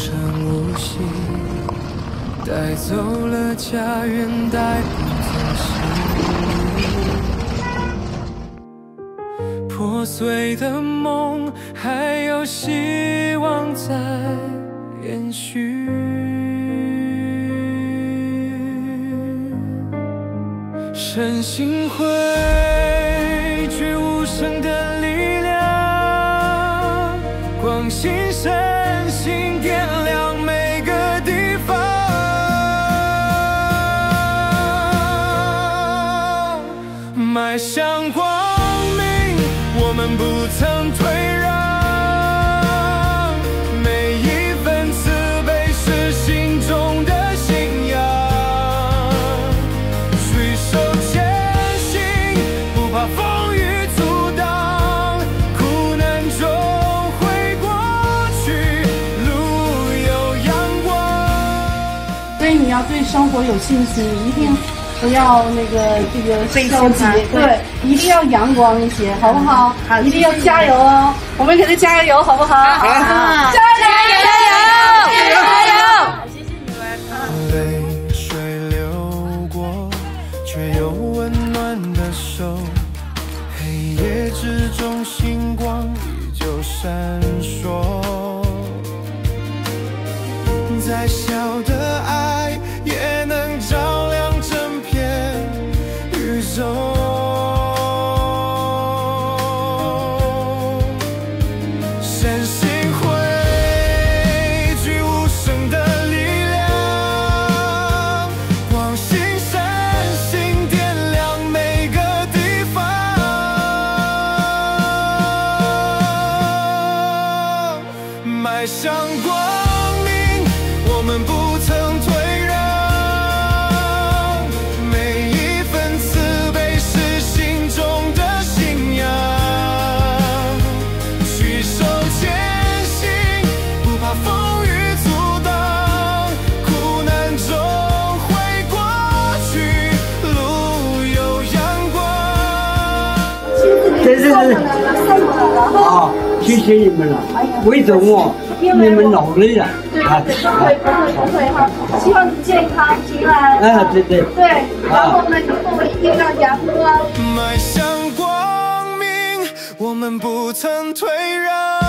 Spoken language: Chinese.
声无息，带走了家园，带不走心意。破碎的梦，还有希望在延续。深信汇聚无声的力量，光心深信点亮每个地方。迈向光明，我们不曾退让。每一份慈悲是心中的信仰。随手前行，不怕风雨阻挡。苦难中会过去，路有阳光。所以你要对生活有信心，一定不要这个消极，对，一定要阳光一些，好不好？好，一定要加油哦！我们给他加油，好不好？好，加油！加油！加油！谢谢你们。泪水流过，却有温暖的手。黑夜之中，星光依旧闪烁。再小的爱，也能照亮整片宇宙。深信汇聚无声的力量，光心深信点亮每个地方。迈向光明，我们不曾退让。每一份慈悲是心中的信仰。举手前行，不怕风雨阻挡。苦难中会过去，路有阳光。这是啊，谢谢你们了，为着我，你们劳累了啊！不会哈，希望你健康平安。对。对，然后呢，我们一定要阳光。迈向光明，我们不曾退让。